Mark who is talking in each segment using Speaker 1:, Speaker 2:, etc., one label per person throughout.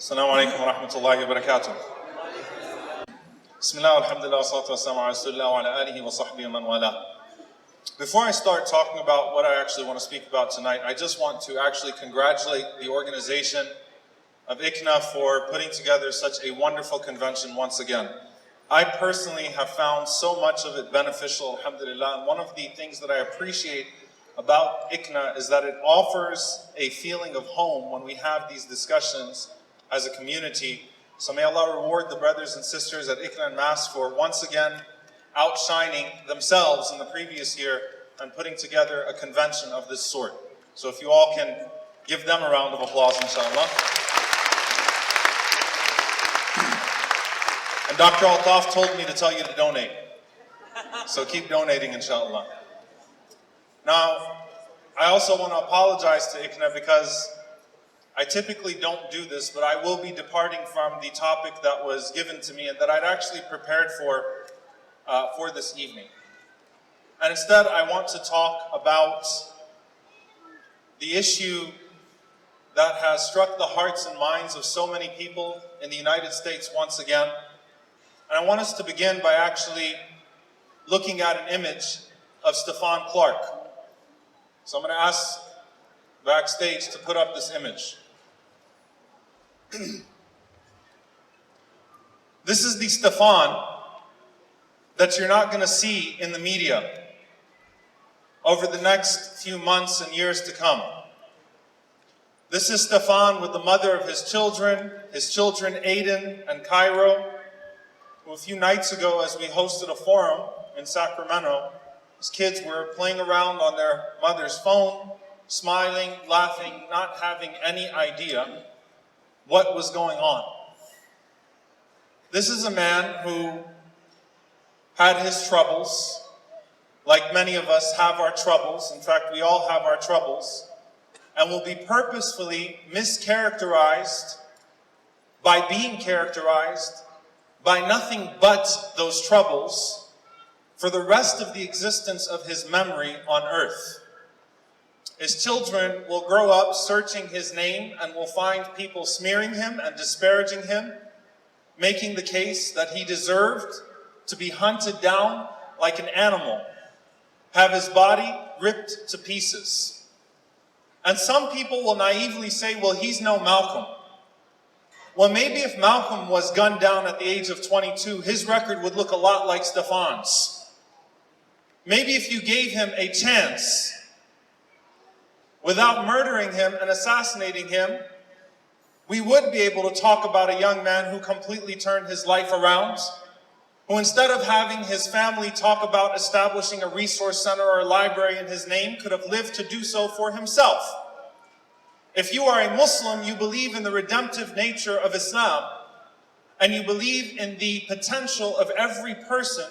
Speaker 1: Assalamu alaikum wa rahmatullahi wa barakatuh. Bismillah, alhamdulillah, salatu wassalamu ala rasulillah wa ala alihi wa sahbihi man wala. Before I start talking about what I actually want to speak about tonight, I just want to actually congratulate the organization of ICNA for putting together such a wonderful convention once again. I personally have found so much of it beneficial, alhamdulillah, and one of the things that I appreciate about ICNA is that it offers a feeling of home when we have these discussions as a community. So may Allah reward the brothers and sisters at ICNA and MAS for once again outshining themselves in the previous year and putting together a convention of this sort. So if you all can give them a round of applause, inshallah. And Dr. Altaf told me to tell you to donate. So keep donating, inshallah. Now, I also want to apologize to ICNA because I typically don't do this, but I will be departing from the topic that was given to me and that I'd actually prepared for this evening. And instead, I want to talk about the issue that has struck the hearts and minds of so many people in the United States once again. And I want us to begin by actually looking at an image of Stephon Clark. So I'm going to ask backstage to put up this image. This is the Stephon that you're not going to see in the media over the next few months and years to come. This is Stephon with the mother of his children Aiden and Cairo, who a few nights ago, as we hosted a forum in Sacramento, his kids were playing around on their mother's phone, smiling, laughing, not having any idea what was going on. This is a man who had his troubles, like many of us have our troubles. In fact, we all have our troubles, and will be purposefully mischaracterized by being characterized by nothing but those troubles for the rest of the existence of his memory on earth. His children will grow up searching his name and will find people smearing him and disparaging him, making the case that he deserved to be hunted down like an animal, have his body ripped to pieces. And some people will naively say, well, he's no Malcolm. Well, maybe if Malcolm was gunned down at the age of 22, his record would look a lot like Stephon's. Maybe if you gave him a chance, without murdering him and assassinating him, we would be able to talk about a young man who completely turned his life around, who instead of having his family talk about establishing a resource center or a library in his name, could have lived to do so for himself. If you are a Muslim, you believe in the redemptive nature of Islam, and you believe in the potential of every person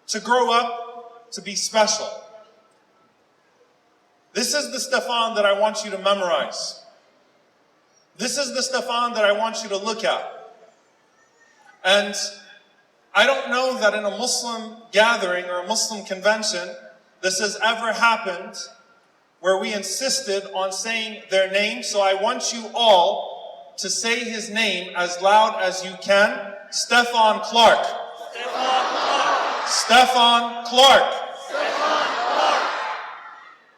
Speaker 1: to grow up to be special. This is the Stephon that I want you to memorize. This is the Stephon that I want you to look at. And I don't know that in a Muslim gathering or a Muslim convention, this has ever happened where we insisted on saying their name. So I want you all to say his name as loud as you can. Stephon Clark. Stephon Clark. Stephon Clark.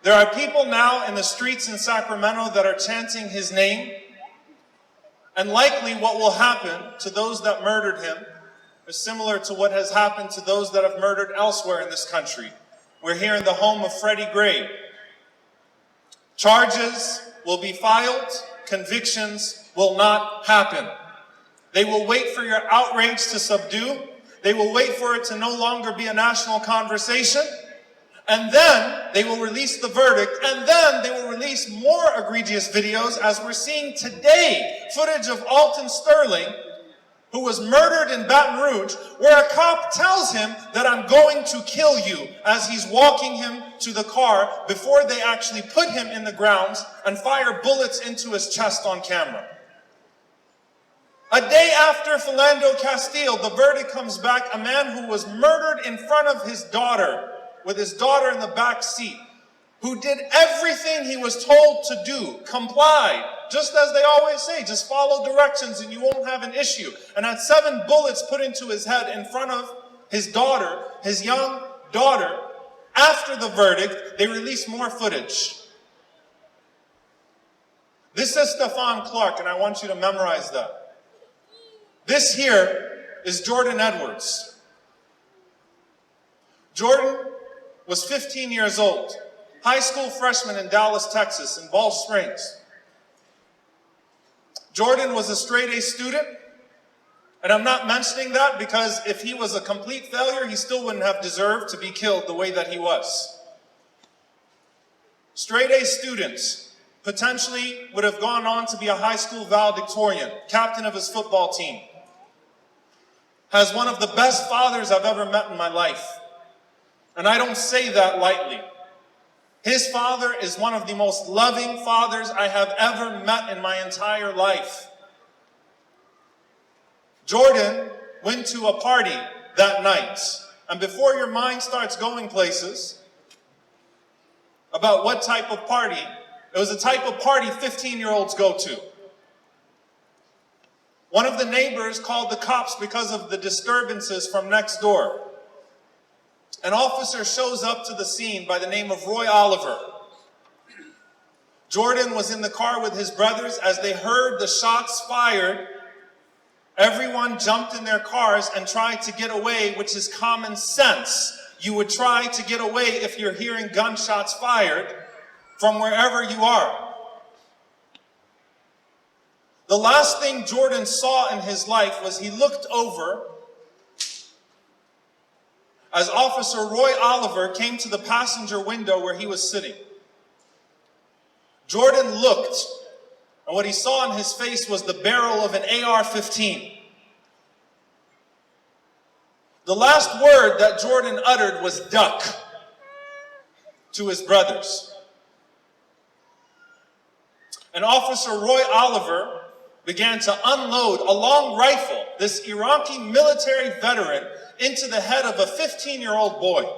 Speaker 1: There are people now in the streets in Sacramento that are chanting his name. And likely what will happen to those that murdered him is similar to what has happened to those that have murdered elsewhere in this country. We're here in the home of Freddie Gray. Charges will be filed, convictions will not happen. They will wait for your outrage to subdue. They will wait for it to no longer be a national conversation. And then they will release the verdict, and then they will release more egregious videos, as we're seeing today, footage of Alton Sterling, who was murdered in Baton Rouge, where a cop tells him that I'm going to kill you as he's walking him to the car before they actually put him in the grounds and fire bullets into his chest on camera. A day after Philando Castile, the verdict comes back, a man who was murdered in front of his daughter, with his daughter in the back seat, who did everything he was told to do, complied, Just as they always say, just follow directions and you won't have an issue. And had 7 bullets put into his head in front of his daughter, his young daughter. After the verdict, they released more footage. This is Stephon Clark, and I want you to memorize that. This here is Jordan Edwards. Jordan was 15 years old, high school freshman in Dallas, Texas, in Ball Springs. Jordan was a straight A student, and I'm not mentioning that because if he was a complete failure, he still wouldn't have deserved to be killed the way that he was. Straight A students potentially would have gone on to be a high school valedictorian, captain of his football team. Has one of the best fathers I've ever met in my life. And I don't say that lightly. His father is one of the most loving fathers I have ever met in my entire life. Jordan went to a party that night. And before your mind starts going places about what type of party, it was a type of party 15-year-olds go to. One of the neighbors called the cops because of the disturbances from next door. An officer shows up to the scene by the name of Roy Oliver. Jordan was in the car with his brothers. As they heard the shots fired, everyone jumped in their cars and tried to get away, which is common sense. You would try to get away if you're hearing gunshots fired from wherever you are. The last thing Jordan saw in his life was he looked over as Officer Roy Oliver came to the passenger window where he was sitting. Jordan looked, and what he saw in his face was the barrel of an AR-15. The last word that Jordan uttered was "duck" to his brothers. And Officer Roy Oliver began to unload a long rifle, this Iraqi military veteran, into the head of a 15-year-old boy.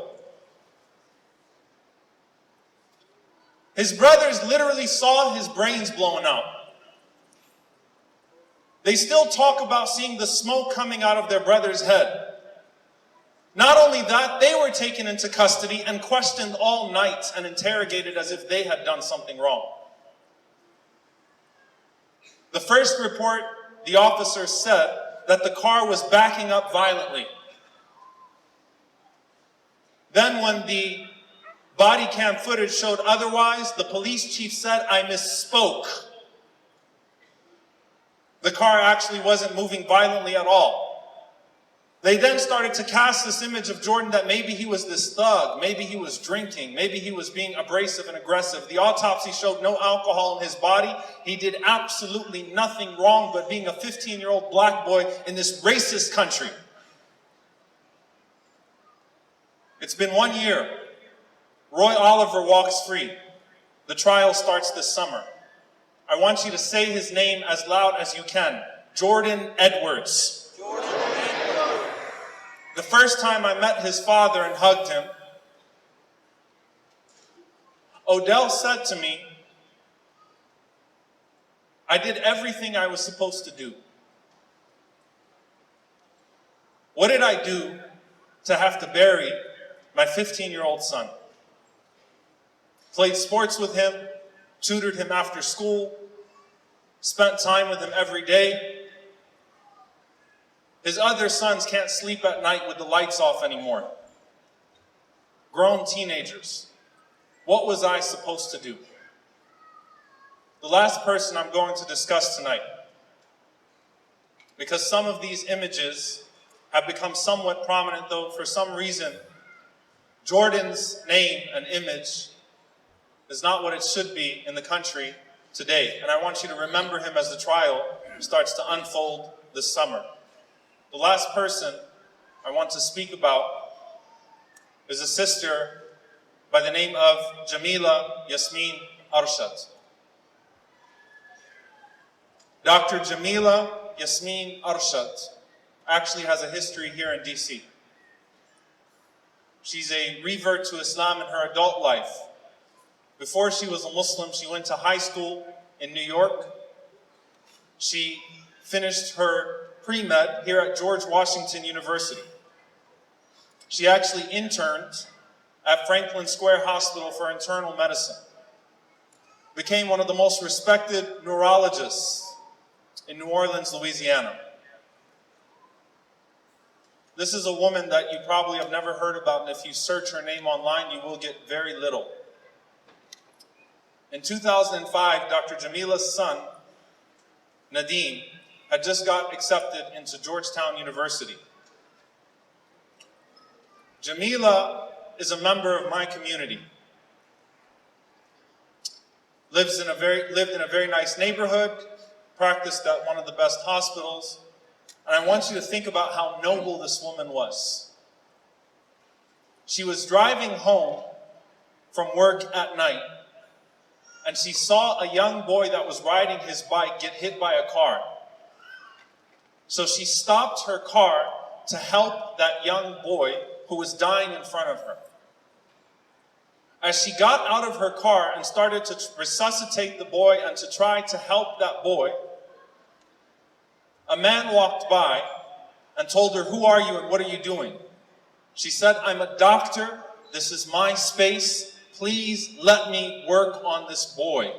Speaker 1: His brothers literally saw his brains blown out. They still talk about seeing the smoke coming out of their brother's head. Not only that, they were taken into custody and questioned all night and interrogated as if they had done something wrong. The first report, the officer said that the car was backing up violently. Then when the body cam footage showed otherwise, the police chief said, "I misspoke. The car actually wasn't moving violently at all." They then started to cast this image of Jordan that maybe he was this thug, maybe he was drinking, maybe he was being abrasive and aggressive. The autopsy showed no alcohol in his body. He did absolutely nothing wrong but being a 15-year-old black boy in this racist country. It's been 1 year. Roy Oliver walks free. The trial starts this summer. I want you to say his name as loud as you can. Jordan Edwards. Jordan Edwards. The first time I met his father and hugged him, Odell said to me, "I did everything I was supposed to do." What did I do to have to bury my 15-year-old son? Played sports with him, tutored him after school, spent time with him every day. His other sons can't sleep at night with the lights off anymore. Grown teenagers. What was I supposed to do? The last person I'm going to discuss tonight, because some of these images have become somewhat prominent, though for some reason, Jordan's name and image is not what it should be in the country today. And I want you to remember him as the trial starts to unfold this summer. The last person I want to speak about is a sister by the name of Jameela Arshad. Dr. Jameela Arshad actually has a history here in DC. She's a revert to Islam in her adult life. Before she was a Muslim, she went to high school in New York. She finished her pre-med here at George Washington University. She actually interned at Franklin Square Hospital for internal medicine. Became one of the most respected neurologists in New Orleans, Louisiana. This is a woman that you probably have never heard about, and if you search her name online, you will get very little. In 2005, Dr. Jameela's son, Nadeem, had just got accepted into Georgetown University. Jameela is a member of my community. Lived in a very nice neighborhood, practiced at one of the best hospitals, and I want you to think about how noble this woman was. She was driving home from work at night, and she saw a young boy that was riding his bike get hit by a car. So she stopped her car to help that young boy who was dying in front of her. As she got out of her car and started to resuscitate the boy and to try to help that boy, a man walked by and told her, "Who are you and what are you doing?" She said, "I'm a doctor. This is my space. Please let me work on this boy.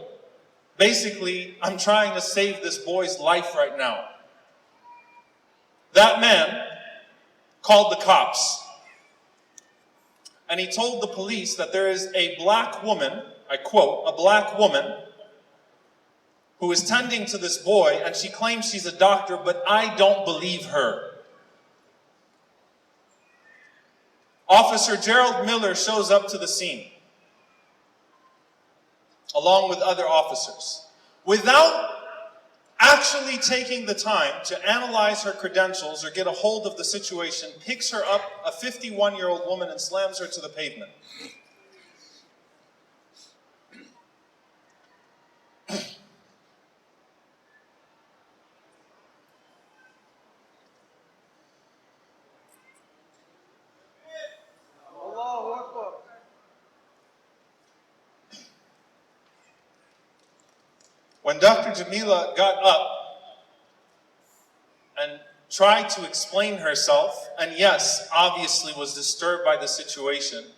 Speaker 1: Basically, I'm trying to save this boy's life right now." That man called the cops. And he told the police that there is a black woman, I quote, "a black woman who is tending to this boy, and she claims she's a doctor, but I don't believe her." Officer Gerald Miller shows up to the scene, along with other officers. Without actually taking the time to analyze her credentials or get a hold of the situation, picks her up, a 51-year-old woman, and slams her to the pavement. When Dr. Jameela got up and tried to explain herself, and yes, obviously was disturbed by the situation,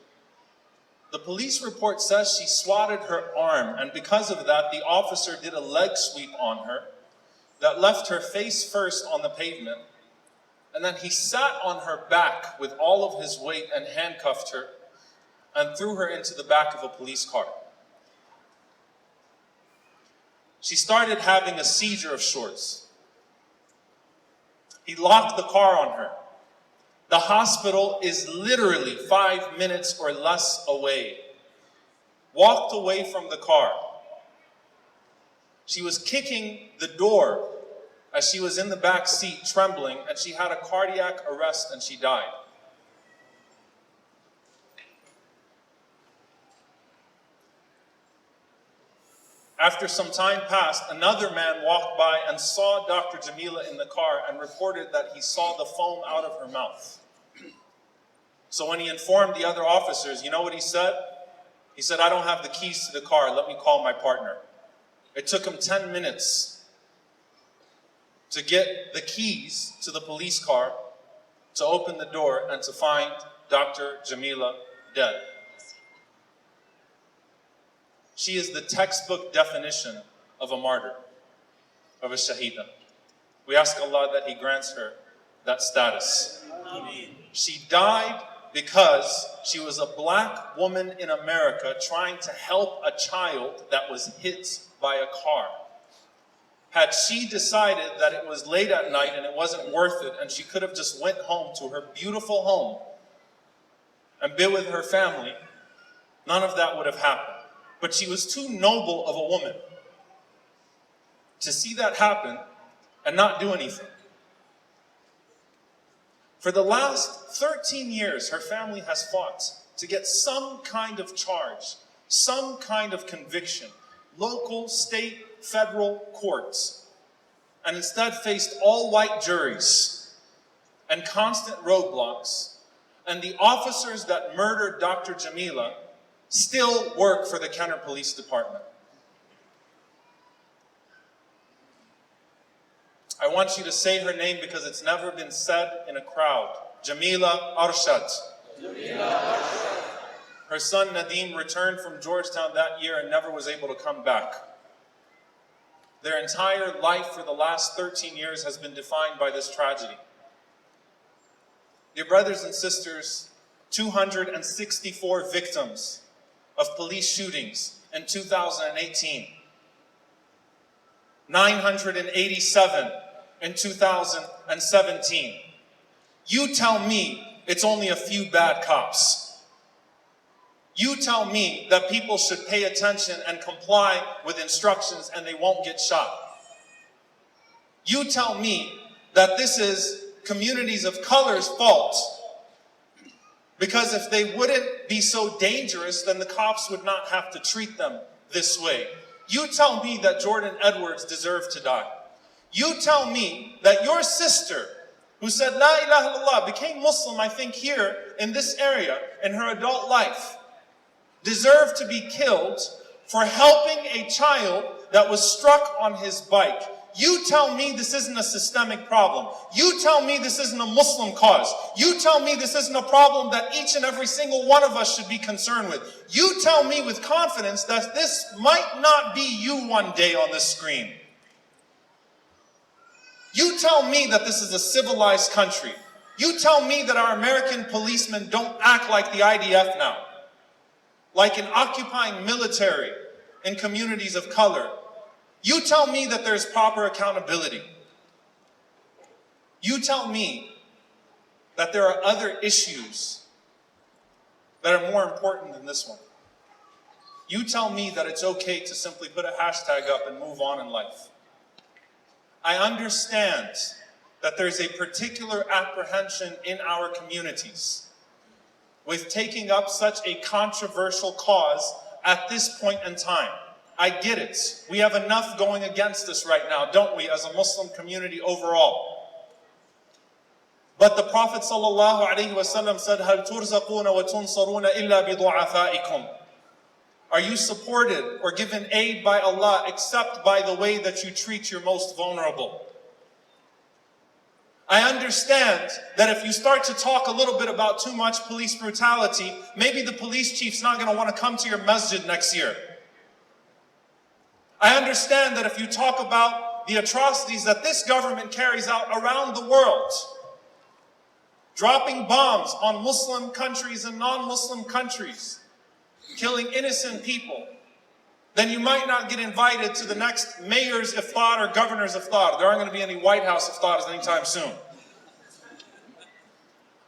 Speaker 1: the police report says she swatted her arm, and because of that, the officer did a leg sweep on her that left her face first on the pavement, and then he sat on her back with all of his weight and handcuffed her and threw her into the back of a police car. She started having a seizure of sorts. He locked the car on her. The hospital is literally 5 minutes or less away. Walked away from the car. She was kicking the door as she was in the back seat, trembling, and she had a cardiac arrest and she died. After some time passed, another man walked by and saw Dr. Jameela in the car and reported that he saw the foam out of her mouth. So when he informed the other officers, you know what he said? He said, "I don't have the keys to the car. Let me call my partner." It took him 10 minutes to get the keys to the police car, to open the door, and to find Dr. Jameela dead. She is the textbook definition of a martyr, of a shahida. We ask Allah that He grants her that status. Amen. She died because she was a black woman in America trying to help a child that was hit by a car. Had she decided that it was late at night and it wasn't worth it, and she could have just went home to her beautiful home and been with her family, none of that would have happened. But she was too noble of a woman to see that happen and not do anything. For the last 13 years, her family has fought to get some kind of charge, some kind of conviction, local, state, federal courts, and instead faced all white juries and constant roadblocks. And the officers that murdered Dr. Jameela still work for the Kenner Police Department. I want you to say her name because it's never been said in a crowd. Jameela Arshad. Her son Nadim returned from Georgetown that year and never was able to come back. Their entire life for the last 13 years has been defined by this tragedy. Dear brothers and sisters, 264 victims of police shootings in 2018. 987 in 2017. You tell me it's only a few bad cops. You tell me that people should pay attention and comply with instructions and they won't get shot. You tell me that this is communities of color's fault, because if they wouldn't be so dangerous, then the cops would not have to treat them this way. You tell me that Jordan Edwards deserved to die. You tell me that your sister, who said La ilaha illallah, became Muslim, I think here in this area in her adult life, deserved to be killed for helping a child that was struck on his bike. You tell me this isn't a systemic problem. You tell me this isn't a Muslim cause. You tell me this isn't a problem that each and every single one of us should be concerned with. You tell me with confidence that this might not be you one day on this screen. You tell me that this is a civilized country. You tell me that our American policemen don't act like the IDF now, like an occupying military in communities of color. You tell me that there's proper accountability. You tell me that there are other issues that are more important than this one. You tell me that it's okay to simply put a hashtag up and move on in life. I understand that there's a particular apprehension in our communities with taking up such a controversial cause at this point in time. I get it. We have enough going against us right now, don't we, as a Muslim community overall? But the Prophet ﷺ said, هَلْ تُرْزَقُونَ وَتُنْصَرُونَ إِلَّا بِضُعَفَائِكُمْ. Are you supported or given aid by Allah except by the way that you treat your most vulnerable? I understand that if you start to talk a little bit about too much police brutality, maybe the police chief's not going to want to come to your masjid next year. I understand that if you talk about the atrocities that this government carries out around the world, dropping bombs on Muslim countries and non-Muslim countries, killing innocent people, then you might not get invited to the next mayor's iftar or governor's iftar. There aren't going to be any White House iftars anytime soon.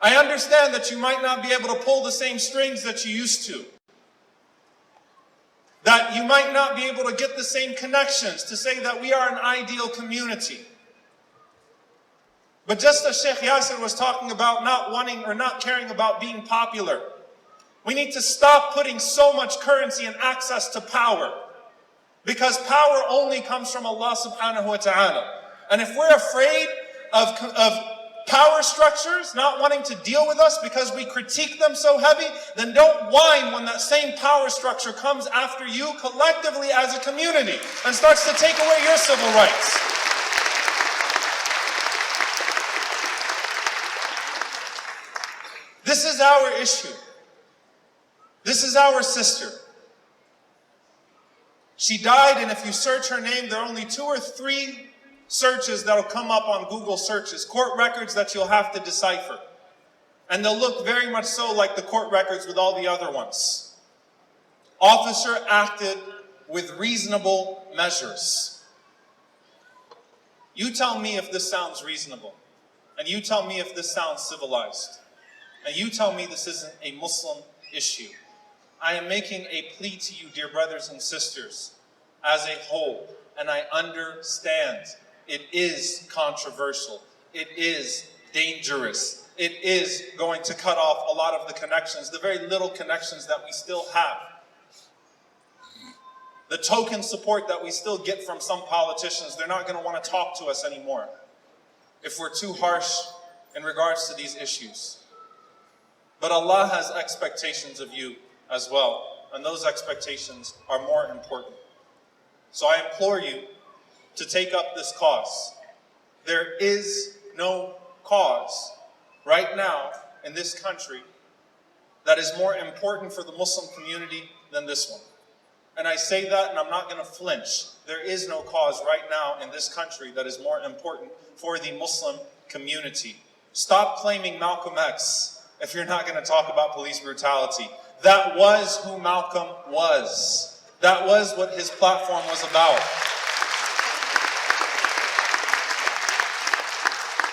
Speaker 1: I understand that you might not be able to pull the same strings that you used to. That you might not be able to get the same connections to say that we are an ideal community. But just as Sheikh Yasser was talking about not wanting or not caring about being popular, we need to stop putting so much currency and access to power. Because power only comes from Allah subhanahu wa ta'ala. And if we're afraid of power structures not wanting to deal with us because we critique them so heavy, then don't whine when that same power structure comes after you collectively as a community and starts to take away your civil rights. This is our issue. This is our sister. She died, and if you search her name, there are only 2 or 3 searches that'll come up on Google searches, court records that you'll have to decipher. And they'll look very much so like the court records with all the other ones. Officer acted with reasonable measures. You tell me if this sounds reasonable. And you tell me if this sounds civilized. And you tell me this isn't a Muslim issue. I am making a plea to you, dear brothers and sisters, as a whole. And I understand it is controversial. It is dangerous. It is going to cut off a lot of the connections, the very little connections that we still have. The token support that we still get from some politicians, they're not going to want to talk to us anymore if we're too harsh in regards to these issues. But Allah has expectations of you as well, and those expectations are more important. So I implore you to take up this cause. There is no cause right now in this country that is more important for the Muslim community than this one. And I say that and I'm not going to flinch. There is no cause right now in this country that is more important for the Muslim community. Stop claiming Malcolm X if you're not going to talk about police brutality. That was who Malcolm was. That was what his platform was about.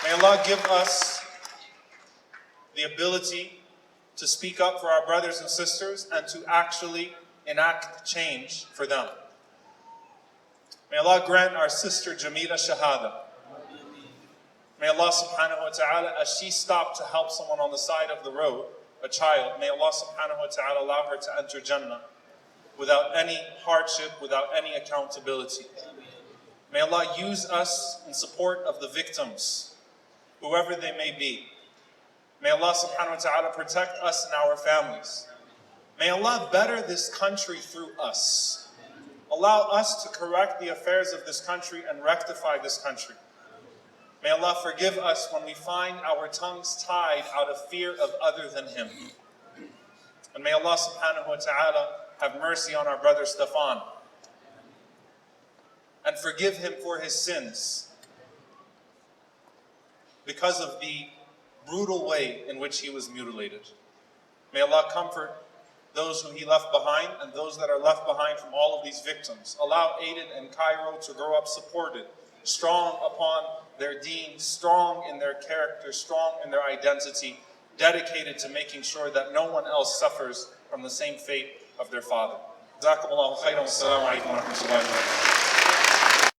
Speaker 1: May Allah give us the ability to speak up for our brothers and sisters and to actually enact change for them. May Allah grant our sister Jameela Shahada. May Allah subhanahu wa ta'ala, as she stopped to help someone on the side of the road, a child, may Allah subhanahu wa ta'ala allow her to enter Jannah without any hardship, without any accountability. May Allah use us in support of the victims, whoever they may be. May Allah subhanahu wa ta'ala protect us and our families. May Allah better this country through us. Allow us to correct the affairs of this country and rectify this country. May Allah forgive us when we find our tongues tied out of fear of other than Him. And may Allah subhanahu wa ta'ala have mercy on our brother Stephon and forgive him for his sins because of the brutal way in which he was mutilated. May Allah comfort those who He left behind and those that are left behind from all of these victims. Allow Aiden and Cairo to grow up supported, strong upon their deen, strong in their character, strong in their identity, dedicated to making sure that no one else suffers from the same fate of their father. Jazakumullahu khairan. Assalamu alaikum wa rahmatullahi wa barakatuh.